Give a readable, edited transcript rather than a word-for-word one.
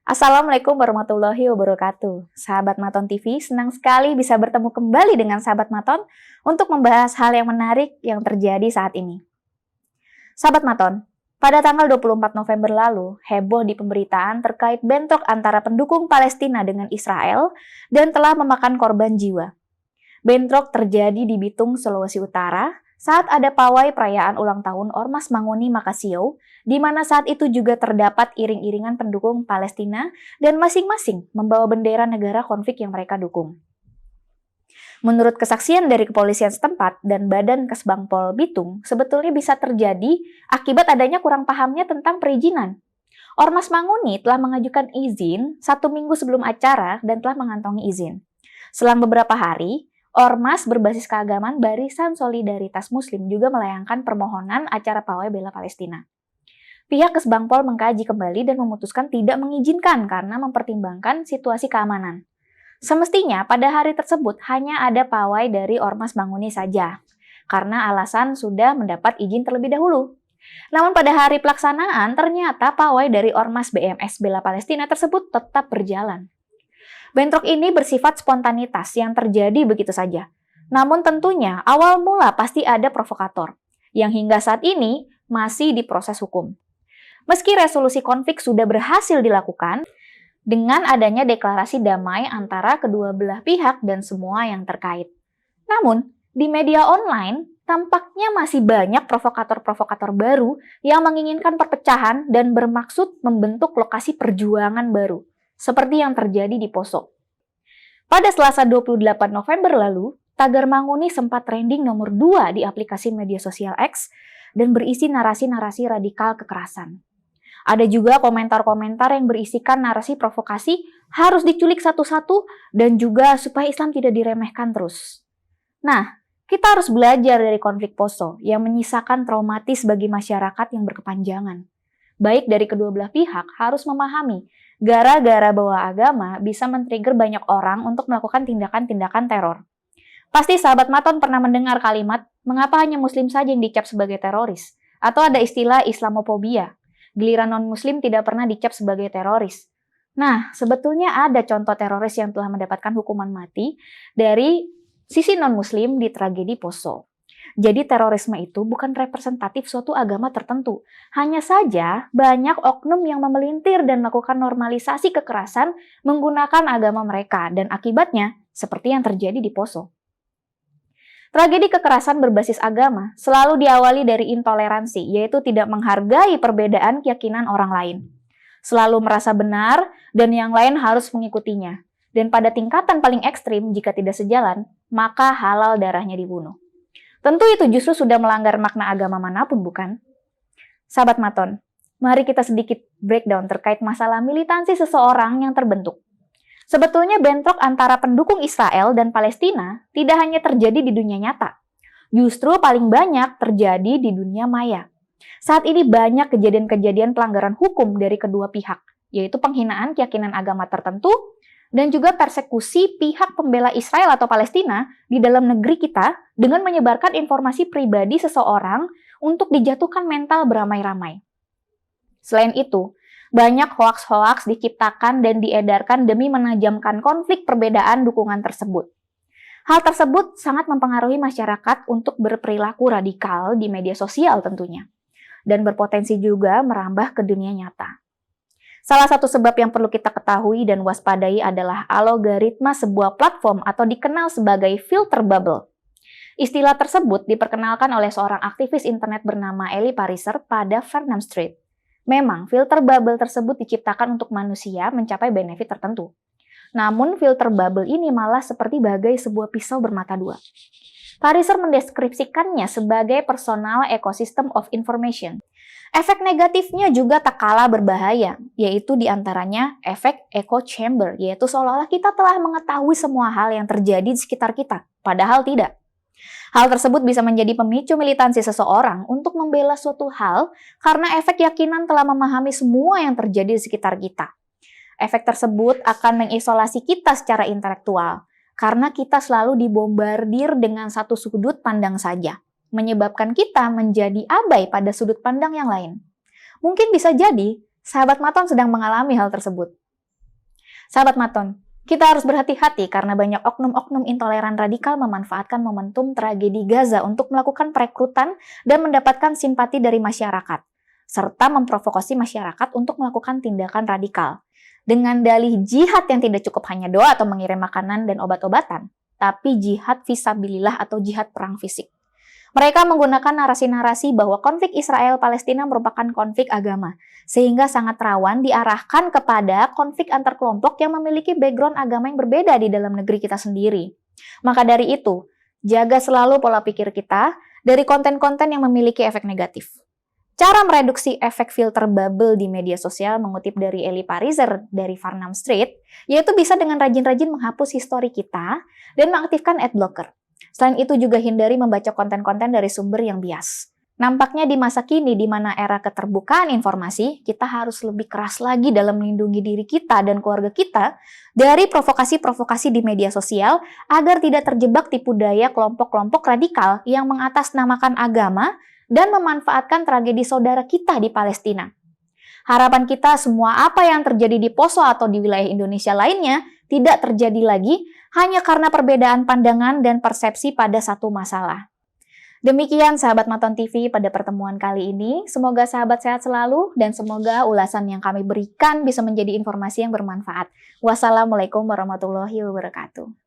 Assalamualaikum warahmatullahi wabarakatuh. Sahabat Maton TV, senang sekali bisa bertemu kembali dengan sahabat Maton untuk membahas hal yang menarik yang terjadi saat ini. Sahabat Maton, pada tanggal 24 November lalu, heboh di pemberitaan terkait bentrok antara pendukung Palestina dengan Israel dan telah memakan korban jiwa. Bentrok terjadi di Bitung, Sulawesi Utara, saat ada pawai perayaan ulang tahun Ormas Manguni Makasio, di mana saat itu juga terdapat iring-iringan pendukung Palestina dan masing-masing membawa bendera negara konflik yang mereka dukung. Menurut kesaksian dari kepolisian setempat dan Badan Kesbangpol Bitung, sebetulnya bisa terjadi akibat adanya kurang pahamnya tentang perizinan. Ormas Manguni telah mengajukan izin 1 minggu sebelum acara dan telah mengantongi izin. Selang beberapa hari, Ormas berbasis keagamaan Barisan Solidaritas Muslim juga melayangkan permohonan acara pawai bela Palestina. Pihak Kesbangpol mengkaji kembali dan memutuskan tidak mengizinkan karena mempertimbangkan situasi keamanan. Semestinya pada hari tersebut hanya ada pawai dari Ormas Manguni saja, karena alasan sudah mendapat izin terlebih dahulu. Namun pada hari pelaksanaan ternyata pawai dari Ormas BMS Bela Palestina tersebut tetap berjalan. Bentrok ini bersifat spontanitas yang terjadi begitu saja. Namun tentunya awal mula pasti ada provokator, yang hingga saat ini masih diproses hukum. Meski resolusi konflik sudah berhasil dilakukan, dengan adanya deklarasi damai antara kedua belah pihak dan semua yang terkait. Namun, di media online, tampaknya masih banyak provokator-provokator baru yang menginginkan perpecahan dan bermaksud membentuk lokasi perjuangan baru, seperti yang terjadi di Poso. Pada Selasa 28 November lalu, tagar Manguni sempat trending nomor 2 di aplikasi media sosial X dan berisi narasi-narasi radikal kekerasan. Ada juga komentar-komentar yang berisikan narasi provokasi harus diculik satu-satu dan juga supaya Islam tidak diremehkan terus. Nah, kita harus belajar dari konflik Poso yang menyisakan traumatis bagi masyarakat yang berkepanjangan. Baik dari kedua belah pihak harus memahami gara-gara bawa agama bisa men-trigger banyak orang untuk melakukan tindakan-tindakan teror. Pasti sahabat Maton pernah mendengar kalimat, mengapa hanya Muslim saja yang dicap sebagai teroris? Atau ada istilah Islamofobia, giliran non-Muslim tidak pernah dicap sebagai teroris. Nah, sebetulnya ada contoh teroris yang telah mendapatkan hukuman mati dari sisi non-Muslim di tragedi Poso. Jadi terorisme itu bukan representatif suatu agama tertentu. Hanya saja banyak oknum yang memelintir dan melakukan normalisasi kekerasan menggunakan agama mereka dan akibatnya seperti yang terjadi di Poso. Tragedi kekerasan berbasis agama selalu diawali dari intoleransi, yaitu tidak menghargai perbedaan keyakinan orang lain. Selalu merasa benar dan yang lain harus mengikutinya. Dan pada tingkatan paling ekstrim jika tidak sejalan, maka halal darahnya dibunuh. Tentu itu justru sudah melanggar makna agama manapun, bukan? Sahabat Maton, mari kita sedikit breakdown terkait masalah militansi seseorang yang terbentuk. Sebetulnya bentrok antara pendukung Israel dan Palestina tidak hanya terjadi di dunia nyata. Justru paling banyak terjadi di dunia maya. Saat ini banyak kejadian-kejadian pelanggaran hukum dari kedua pihak, yaitu penghinaan keyakinan agama tertentu, dan juga persekusi pihak pembela Israel atau Palestina di dalam negeri kita dengan menyebarkan informasi pribadi seseorang untuk dijatuhkan mental beramai-ramai. Selain itu, banyak hoaks-hoaks diciptakan dan diedarkan demi menajamkan konflik perbedaan dukungan tersebut. Hal tersebut sangat mempengaruhi masyarakat untuk berperilaku radikal di media sosial tentunya, dan berpotensi juga merambah ke dunia nyata. Salah satu sebab yang perlu kita ketahui dan waspadai adalah algoritma sebuah platform atau dikenal sebagai filter bubble. Istilah tersebut diperkenalkan oleh seorang aktivis internet bernama Ellie Pariser pada Vernon Street. Memang, filter bubble tersebut diciptakan untuk manusia mencapai benefit tertentu. Namun, filter bubble ini malah seperti bagai sebuah pisau bermata dua. Pariser mendeskripsikannya sebagai personal ecosystem of information. Efek negatifnya juga tak kalah berbahaya, yaitu diantaranya efek echo chamber, yaitu seolah-olah kita telah mengetahui semua hal yang terjadi di sekitar kita, padahal tidak. Hal tersebut bisa menjadi pemicu militansi seseorang untuk membela suatu hal karena efek yakinan telah memahami semua yang terjadi di sekitar kita. Efek tersebut akan mengisolasi kita secara intelektual, karena kita selalu dibombardir dengan satu sudut pandang saja, menyebabkan kita menjadi abai pada sudut pandang yang lain. Mungkin bisa jadi, sahabat Maton sedang mengalami hal tersebut. Sahabat Maton, kita harus berhati-hati karena banyak oknum-oknum intoleran radikal memanfaatkan momentum tragedi Gaza untuk melakukan perekrutan dan mendapatkan simpati dari masyarakat, serta memprovokasi masyarakat untuk melakukan tindakan radikal. Dengan dalih jihad yang tidak cukup hanya doa atau mengirim makanan dan obat-obatan, tapi jihad fisabilillah atau jihad perang fisik. Mereka menggunakan narasi-narasi bahwa konflik Israel-Palestina merupakan konflik agama, sehingga sangat rawan diarahkan kepada konflik antar kelompok yang memiliki background agama yang berbeda di dalam negeri kita sendiri. Maka dari itu, jaga selalu pola pikir kita dari konten-konten yang memiliki efek negatif. Cara mereduksi efek filter bubble di media sosial mengutip dari Eli Pariser dari Farnham Street, yaitu bisa dengan rajin-rajin menghapus histori kita dan mengaktifkan adblocker. Selain itu juga hindari membaca konten-konten dari sumber yang bias. Nampaknya di masa kini di mana era keterbukaan informasi, kita harus lebih keras lagi dalam melindungi diri kita dan keluarga kita dari provokasi-provokasi di media sosial agar tidak terjebak tipu daya kelompok-kelompok radikal yang mengatasnamakan agama dan memanfaatkan tragedi saudara kita di Palestina. Harapan kita semua apa yang terjadi di Poso atau di wilayah Indonesia lainnya tidak terjadi lagi hanya karena perbedaan pandangan dan persepsi pada satu masalah. Demikian sahabat Maton TV pada pertemuan kali ini. Semoga sahabat sehat selalu dan semoga ulasan yang kami berikan bisa menjadi informasi yang bermanfaat. Wassalamualaikum warahmatullahi wabarakatuh.